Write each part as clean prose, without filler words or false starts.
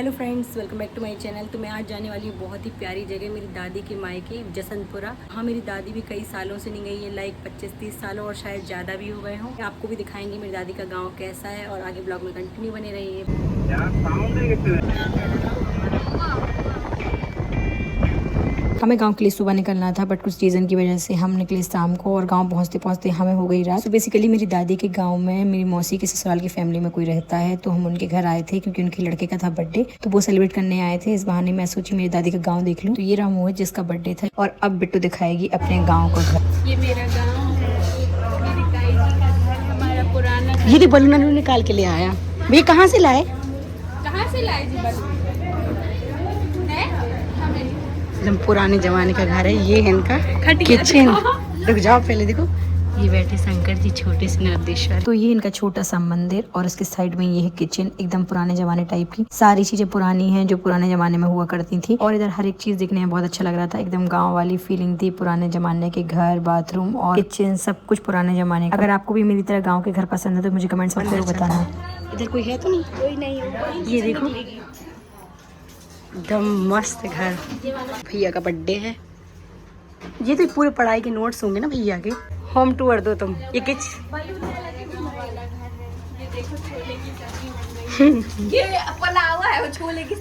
Hello friends, welcome back to my channel. तो मैं आज जाने वाली हूँ बहुत ही प्यारी जगह, मेरी दादी के मायके जसवंतपुरा। हाँ, मेरी दादी भी कई सालों से नहीं गई है, लाइक 25-30 सालों और शायद ज़्यादा भी हो गए हों। आपको भी दिखाएंगे मेरी दादी का गांव कैसा है और आगे ब्लॉग में कंटिन्यू बने रहिए। हमें गांव के लिए सुबह निकलना था, बट कुछ रीज़न की वजह से हम निकले शाम को और गांव पहुंचते पहुंचते हमें हो गई रात। तो बेसिकली मेरी दादी के गांव में मेरी मौसी के ससुराल की फैमिली में कोई रहता है, तो हम उनके घर आए थे क्योंकि उनके लड़के का था बर्थडे, तो वो सेलिब्रेट करने आए थे। इस बहाने मैं सोची मेरी दादी का गाँव देख लूँ। तो ये रहा मोहित जिसका बर्थडे था, और अब बिट्टू दिखाएगी अपने गाँव का घर। ये मेरा गांव है, मेरी ताई जी का घर, हमारा पुराना घर। ये बलून निकाल के ले आया भैया, कहाँ से लाए? कहाँ से लाए जी बलून? है हमें एकदम पुराने जमाने का घर है। ये है इनका किचन। रुक जाओ पहले देखो, ये बैठे शंकर जी छोटे से नर्देश्वर। तो ये इनका छोटा सा मंदिर और उसके साइड में ये है किचन, एकदम पुराने जमाने टाइप की। सारी चीजें पुरानी हैं जो पुराने जमाने में हुआ करती थी, और इधर हर एक चीज देखने में बहुत अच्छा लग रहा था। एकदम गांव वाली फीलिंग थी। पुराने जमाने के घर, बाथरूम और किचन सब कुछ पुराने जमाने का। अगर आपको भी मेरी तरह गाँव के घर पसंद है तो मुझे कमेंट्स में जरूर बताना। इधर कोई है तो नहीं? कोई नहीं होगा। ये देखो एकदम मस्त घर। भैया का बर्थडे है। ये तो पूरे पढ़ाई के नोट्स होंगे ना भैया के। होम टूर दो तुम। ये किच ये देखो छोले की सब्जी बन रही है। ये पुलाव है, वो छोले की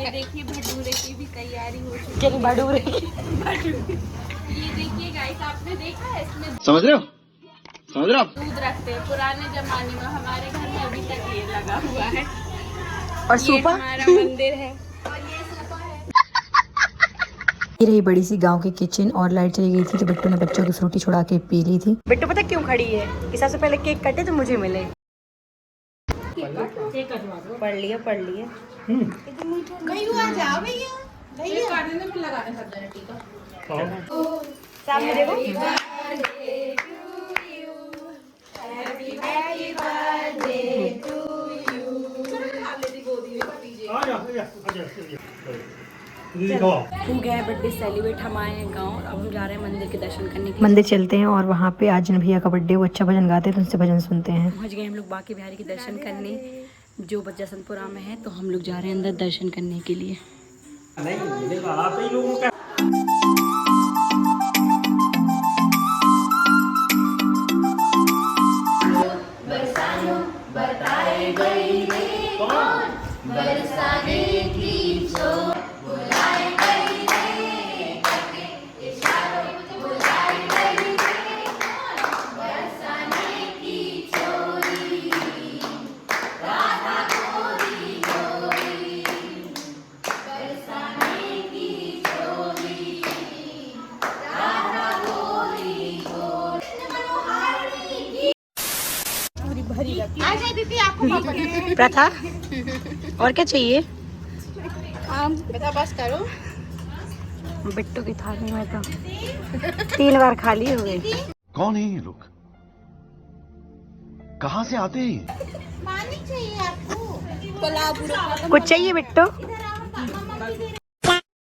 ये देखिए भटूरे की भी तैयारी हो चुकी है। क्या भटूरे? ये देखिए गाइस, आपने देखा है इसमें समझ रहे हो आप? दूध रखते हैं पुराने जमाने में। हमारे घर में अभी तक ये लगा हुआ है। और ये सूपा हमारा मंदिर है और ये सूपा है। ये रही बड़ी सी गांव की किचन, और लाइट चली गई थी तो बिट्टू ने बच्चों की फ्रूटी छुड़ा के पी ली थी। बिट्टू पता क्यों खड़ी है? कि सबसे पहले केक कटे तो मुझे मिले। पढ़ लिया सामने देखो। हो गया है बर्थडे सेलिब्रेट, हम आए हैं गाँव। अब हम जा रहे हैं मंदिर के दर्शन करने के। मंदिर चलते हैं और वहाँ पे आज भैया का बर्थडे, वो अच्छा भजन गाते हैं तो उनसे भजन सुनते हैं। पहुँच गए हम लोग बाकी बिहारी के दर्शन करने, जो जसवंतपुरा में है। तो हम लोग जा रहे हैं अंदर दर्शन करने के लिए। प्रथा और क्या चाहिए? बता बस करो। बिट्टू की थाली में तो 3 बार खाली हो गई। कौन है ये लोग? कहाँ से आते हैं? पानी चाहिए आपको? कुछ चाहिए बिट्टू?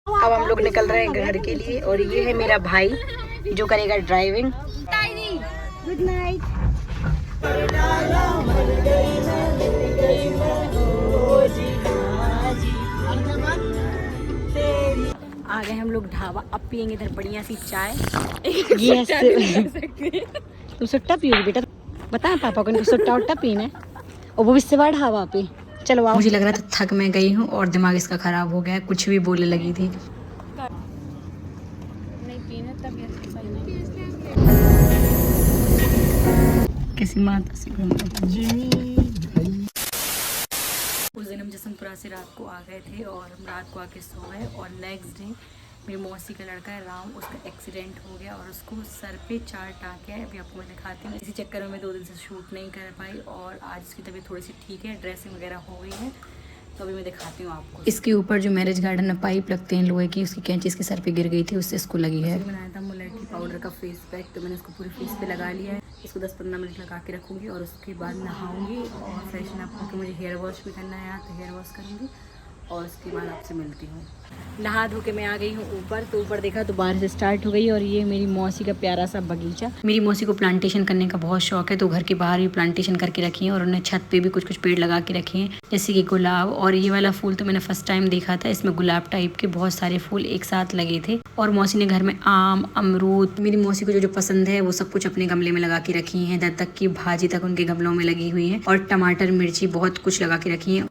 अब हम लोग निकल रहे हैं घर के लिए, और ये है मेरा भाई जो करेगा ड्राइविंग। Good night. आ गए हम लोग ढाबा। अब पियेंगे इधर बढ़िया सी चाय। तुम सुट्टा पियोगे बेटा? बता पापा को इनको सुट्टा उट्टा पीना है, और वो भी सिवा ढाबा पे। चलो आओ। मुझे लग रहा था थक मैं गई हूँ और दिमाग इसका खराब हो गया, कुछ भी बोलने लगी थी। नहीं पीना तब सही नहीं। किसी माता से उस दिन हम जसवंतपुरा से रात को आ गए थे, और हम रात को आके सो गए। और नेक्स्ट डे मेरी मौसी का लड़का है राम, उसका एक्सीडेंट हो गया और उसको सर पे 4 टाँके हैं। अभी आपको मैं दिखाती हूँ। इसी चक्कर में मैं 2 दिन से शूट नहीं कर पाई, और आज इसकी तबीयत थोड़ी सी ठीक है, ड्रेसिंग वगैरह हो गई है। तो अभी मैं दिखाती हूँ आपको। इसके ऊपर जो मैरिज गार्डन में पाइप लगते हैं लोहे की, उसकी कैंची इसके सर पे गिर गई थी, उससे इसको लगी है। बनाया था मुलेठी पाउडर का फेस पैक, तो मैंने इसको पूरे फेस पे लगा लिया है। इसको 10-15 मिनट लगा के रखूँगी, और उसके बाद नहाऊँगी और फ्रेशन अप होकर मुझे हेयर वॉश भी करना है, तो हेयर वॉश करूँगी। और उसके बाद आपसे मिलती हूँ। नहा धो के मैं आ गई हूँ ऊपर, तो ऊपर देखा तो बारिश स्टार्ट हो गई और ये मेरी मौसी का प्यारा सा बगीचा। मेरी मौसी को प्लांटेशन करने का बहुत शौक है, तो घर के बाहर भी प्लांटेशन करके रखी है और उन्होंने छत पे भी कुछ कुछ पेड़ लगा के रखे हैं, जैसे कि गुलाब। और ये वाला फूल तो मैंने फर्स्ट टाइम देखा था, इसमें गुलाब टाइप के बहुत सारे फूल एक साथ लगे थे। और मौसी ने घर में आम, अमरूद, मेरी मौसी को जो जो पसंद है वो सब कुछ अपने गमले में लगा के रखी है, दर तक की भाजी तक उनके गमलों में लगी हुई है, और टमाटर, मिर्ची बहुत कुछ लगा के रखी है।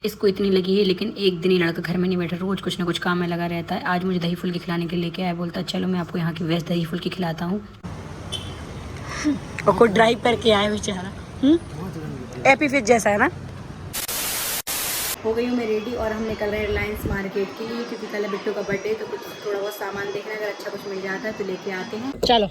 इसको इतनी लगी है, लेकिन एक दिन ही लड़का घर में नहीं बैठा, रोज कुछ ना कुछ काम में लगा रहता है। आज मुझे दही फुल्की खिलाने के लिए लेके आया, बोलता चलो मैं आपको यहाँ की वेस्ट दही फुल्की खिलाता हूँ। और को ड्राइव करके आया बेचारा, एपी फिट जैसा है ना। हो गई हूँ मैं रेडी और हम निकल रहे हैं रिलायंस मार्केट के लिए, क्योंकि कल बिट्टू का बर्थडे, तो कुछ थोड़ा बहुत सामान देखना, अगर अच्छा कुछ मिल जाता है तो लेके आते हैं। चलो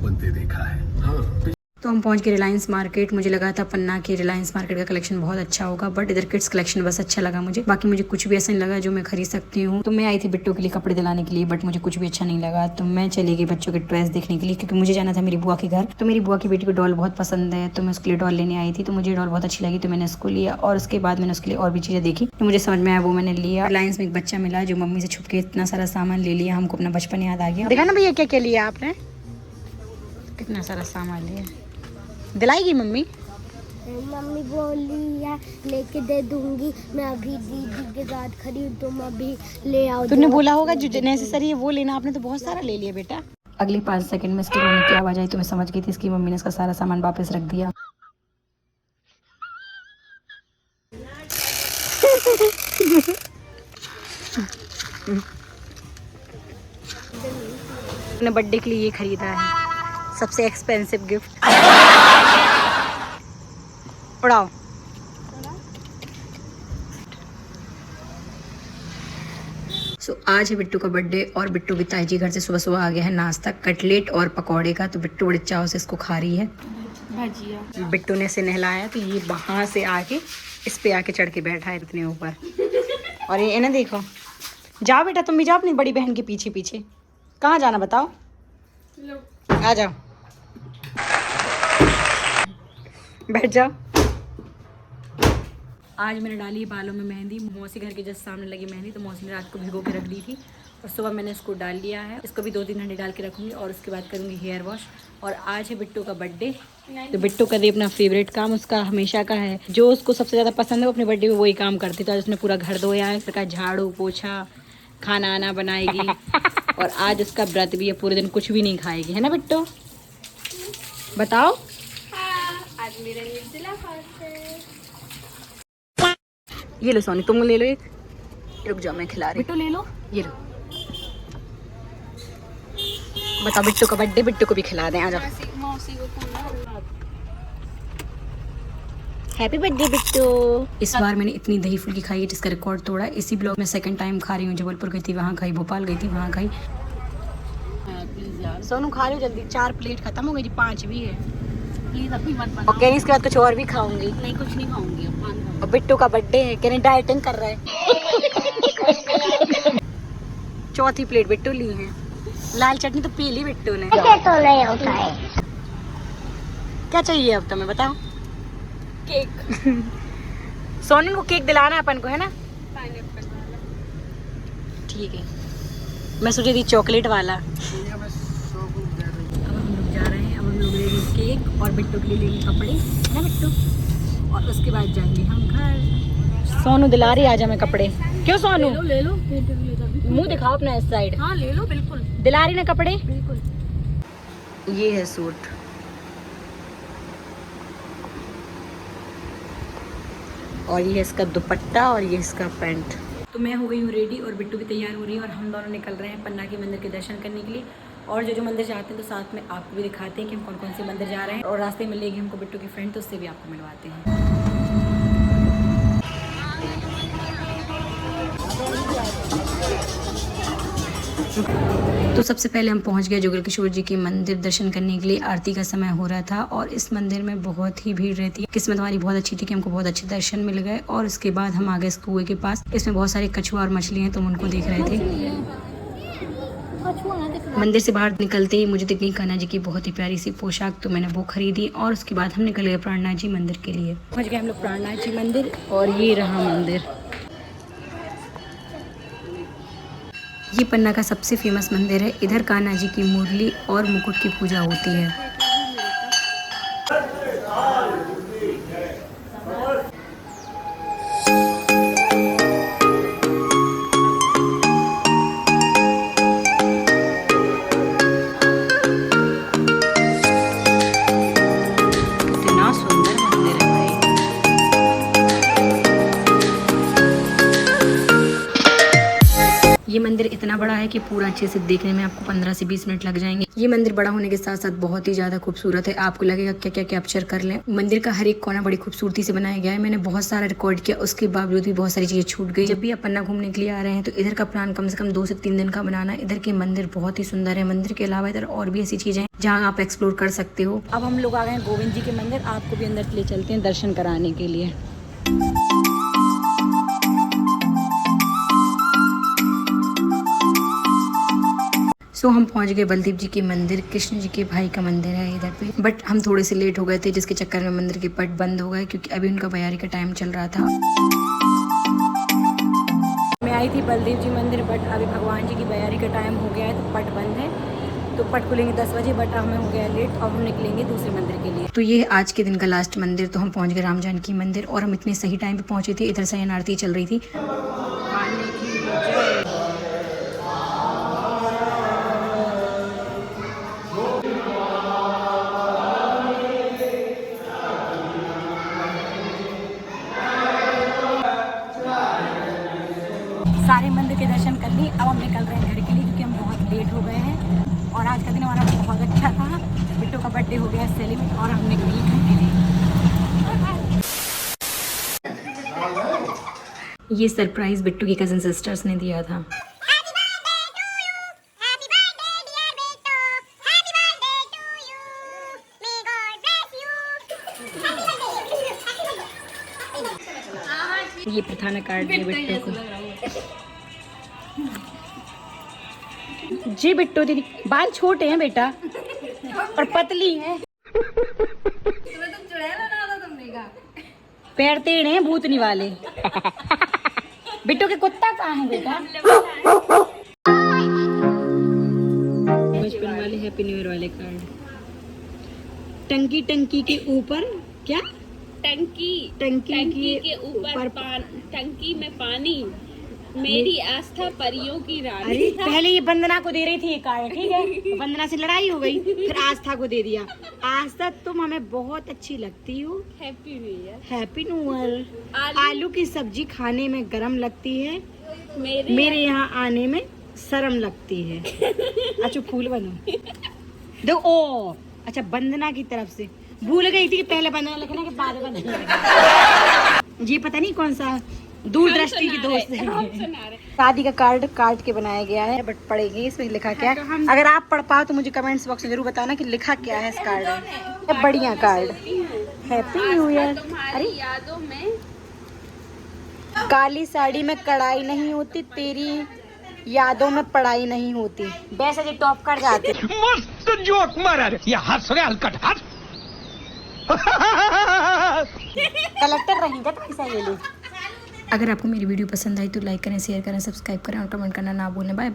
बनते देखा है। हाँ। तो हम पहुंच गए रिलायंस मार्केट। मुझे लगा था पन्ना के रिलायंस मार्केट का कलेक्शन बहुत अच्छा होगा, बट इधर किड्स कलेक्शन बस अच्छा लगा मुझे, बाकी मुझे कुछ भी ऐसा नहीं लगा जो मैं खरीद सकती हूँ। तो मैं आई थी बिट्टू के लिए कपड़े दिलाने के लिए, बट मुझे कुछ भी अच्छा नहीं लगा, तो मैं चली गई बच्चों के ड्रेस देखने के लिए, क्योंकि मुझे जाना था मेरी बुआ के घर। तो मेरी बुआ की बेटी को डॉल बहुत पसंद है, तो मैं उसके लिए डॉल लेने आई थी। तो मुझे डॉल बहुत अच्छी लगी, तो मैंने उसको लिया, और उसके बाद मैंने उसके लिए और भी चीज़ें देखी तो मुझे समझ में आया, वो मैंने लिया। रिलायंस में एक बच्चा मिला जो मम्मी से छुप के इतना सारा सामान ले लिया, हमको अपना बचपन याद आ गया। देखा ना भैया क्या क्या लिया आपने, कितना सारा सामान लिया। दिलाएगी मम्मी? मम्मी बोली है लेके दे दूंगी, मैं अभी दीदी के साथ खड़ी हूँ, तुम अभी ले आओ। तूने बोला होगा जो नेसेसरी है वो लेना, आपने तो बहुत सारा ले लिया बेटा। अगले 5 सेकंड में इसके रोने की आवाज आई, तो मैं समझ गई थी इसकी मम्मी ने इसका सारा सामान वापस रख दिया। अपने बर्थडे के लिए ये खरीदा है, सबसे एक्सपेंसिव गिफ्ट। उड़ाओ। आज है बिट्टू का बर्थडे, और बिट्टू की ताई जी घर से सुबह सुबह आ गया है नाश्ता, कटलेट और पकौड़े का। तो बिट्टू बड़े चाव से इसको खा रही है भजिया। बिट्टू ने इसे नहलाया, तो ये वहाँ से आके इस पे आके चढ़ के बैठा है इतने ऊपर। और ये ना देखो, जाओ बेटा तुम भी जाओ अपनी बड़ी बहन के पीछे पीछे। कहाँ जाना बताओ, आ जाओ, बैठ जाओ। आज मैंने डाली बालों में मेहंदी, मौसी घर के जस्ट सामने लगी मेहंदी, तो मौसी ने रात को भिगो के रख दी थी, और सुबह मैंने इसको डाल लिया है। इसको भी 2-3 घंटे डाल के रखूँगी, और उसके बाद करूँगी हेयर वॉश। और आज है बिट्टू का बर्थडे, तो बिट्टू का अपना फेवरेट काम उसका हमेशा का है, जो उसको सबसे ज़्यादा पसंद है वो अपने बर्थडे में वही काम करती। तो आज उसने पूरा घर धोया है, उसका झाड़ू पोछा, खाना आना बनाएगी, और आज उसका व्रत भी है, पूरे दिन कुछ भी नहीं खाएगी, है ना बिट्टू? बताओ। आज मेरा निर्जला फास्ट है। ये लो सोनी, तुम ले लो एक, रुक जाओ मैं खिला रही। बिट्टू ले लो, ये लो। बताओ बिट्टू का बर्थडे, बिट्टू को भी खिला दें, आ जाओ। मौसी को हैप्पी बर्थडे बिट्टू। इस बार मैंने इतनी दही फुल्की खाई है जिसका रिकॉर्ड तोड़ा। इसी ब्लॉग में सेकंड टाइम खा रही हूँ, जबलपुर गई थी वहाँ खाई, भोपाल गई थी वहाँ खाई। सोनू खा लो जल्दी, 4 प्लेट खत्म हो गई थी, 5 भी है। प्लीज अभी मत बनाओ। और कहनी इसके बाद कुछ और भी खाऊंगी। नहीं कुछ नहीं खाऊंगी अब। और बिट्टू का बर्थडे है, कहने डाइटिंग कर रहा है। 4थी प्लेट बिट्टू ली है। लाल चटनी तो पी ली बिट्टू ने। तो नहीं होता है। क्या चाहिए अब तुम्हें बताओ? केक। सोनू को केक दिलाना है अपन को, है ना? पाइनएप्पल वाला। ठीक है, मैं सोची थी चॉकलेट वाला। अब हम लोग जा रहे हैं, अब हम लोग लेंगे केक और बिट्टू के लिए लेंगे कपड़े, है ना बिट्टू? और उसके बाद जाएंगे हम घर। सोनू दिला रही आज हमें कपड़े। क्यों सोनू? ले लो मुंह दिखाओ अपना इस साइड। हाँ ले लो, बिल्कुल दिला रही ना कपड़े, बिल्कुल। ये है सूट, और ये है इसका दुपट्टा, और ये इसका पैंट। तो मैं हो गई हूँ रेडी, और बिट्टू भी तैयार हो रही है, और हम दोनों निकल रहे हैं पन्ना के मंदिर के दर्शन करने के लिए। और जो मंदिर जाते हैं तो साथ में आपको भी दिखाते हैं कि हम कौन कौन से मंदिर जा रहे हैं। और रास्ते में मिलेगी हमको बिट्टू की फ्रेंड, तो उससे भी आपको मिलवाते हैं। तो सबसे पहले हम पहुंच गए जुगल किशोर जी के मंदिर दर्शन करने के लिए। आरती का समय हो रहा था, और इस मंदिर में बहुत ही भीड़ रहती है। किस्मत हमारी बहुत अच्छी थी कि हमको बहुत अच्छे दर्शन मिल गए। और उसके बाद हम आ गए इस कुएं के पास। इसमें बहुत सारे कछुआ और मछली हैं, तो हम उनको देख रहे थे। मंदिर से बाहर निकलते ही मुझे दिखी कान्हा जी की बहुत ही प्यारी सी पोशाक, तो मैंने वो खरीदी और उसके बाद हम निकल गए प्राणनाथ जी मंदिर के लिए। पहुंच गए हम लोग प्राणनाथ जी मंदिर और ये रहा मंदिर। ये पन्ना का सबसे फेमस मंदिर है। इधर कान्हा जी की मुरली और मुकुट की पूजा होती है। ये मंदिर इतना बड़ा है कि पूरा अच्छे से देखने में आपको 15 से 20 मिनट लग जाएंगे। ये मंदिर बड़ा होने के साथ साथ बहुत ही ज्यादा खूबसूरत है। आपको लगेगा क्या क्या कैप्चर कर लें। मंदिर का हर एक कोना बड़ी खूबसूरती से बनाया गया है। मैंने बहुत सारा रिकॉर्ड किया, उसके बावजूद भी बहुत सारी चीजें छूट गई। जब भी आप पन्ना घूमने के लिए आ रहे हैं तो इधर का प्लान कम से कम 2 से 3 दिन का बनाना। इधर के मंदिर बहुत ही सुंदर है। मंदिर के अलावा इधर और भी ऐसी चीजें हैं जहाँ आप एक्सप्लोर कर सकते हो। अब हम लोग आ गए हैं गोविंद जी के मंदिर। आपको भी अंदर ले चलते हैं दर्शन कराने के लिए। सो हम पहुंच गए बलदेव जी के मंदिर। कृष्ण जी के भाई का मंदिर है इधर पे, बट हम थोड़े से लेट हो गए थे जिसके चक्कर में मंदिर के पट बंद हो गए क्योंकि अभी उनका बयारी का टाइम चल रहा था। मैं आई थी बलदेव जी मंदिर, बट अभी भगवान जी की बयारी का टाइम हो गया है तो पट बंद है। तो पट खुलेंगे 10 बजे, बट हमें हो गया लेट और हम निकलेंगे दूसरे मंदिर के लिए। तो ये आज के दिन का लास्ट मंदिर। तो हम पहुंच गए राम जानकी मंदिर और हम इतने सही टाइम पे पहुंचे थे। इधर से आरती चल रही थी। सारे मंदिर के दर्शन कर लिए। अब हम निकल रहे हैं घर के लिए क्योंकि हम बहुत लेट हो गए हैं। और आज का दिन हमारा बहुत अच्छा था। बिट्टू का बर्थडे हो गया सेलिब्रेट और हम निकले घर के लिए। ये सरप्राइज बिट्टू की कजिन सिस्टर्स ने दिया था। ये प्रथाना कार्ड दे बिट्टू को। जी बिट्टू दीदी, बाल छोटे हैं बेटा और पतली हैं। पैर टेढ़े हैं भूतनी वाले। बिट्टू के कुत्ता कहाँ है बेटा? बचपन वाले हैप्पी न्यू ईयर वाले कार्ड। टंकी टंकी के ऊपर क्या? टंकी के ऊपर टंकी में पानी, मेरी आस्था परियों की रानी। अरे पहले ये वंदना को दे रही थी ये कार्ड, ठीक है? वंदना से लड़ाई हो गई, फिर आस्था को दे दिया। आस्था तुम हमें बहुत अच्छी लगती हो। Happy new year. Happy new year. आलू की सब्जी खाने में गरम लगती है, मेरे यहाँ आने में शर्म लगती है। अच्छा फूल बनो दो। ओ अच्छा, वंदना की तरफ से। भूल गई थी कि पहले वंदना लिखना के बाद वंदना। ये पता नहीं कौन सा दूरदृष्टि की दोस्त है। शादी का कार्ड काट के बनाया गया है, बट पढ़ेगी इसमें लिखा क्या है। अगर आप पढ़ पाओ तो मुझे कमेंट्स बॉक्स में जरूर बताना कि लिखा क्या है इस कार्ड में। बढ़िया कार्ड, हैप्पी न्यू ईयर। अरे यादों में काली साड़ी में कढ़ाई नहीं होती, तेरी यादों में पढ़ाई नहीं होती। वैसे जी टॉप कर जाते। मस्त जोक मारा रे, ये हंस रहे हलकट हंस। कलेक्टर रहेंगे तो ऐसा ये लोग। अगर आपको मेरी वीडियो पसंद आई तो लाइक करें, शेयर करें, सब्सक्राइब करें और कमेंट करना ना भूलें। Bye bye.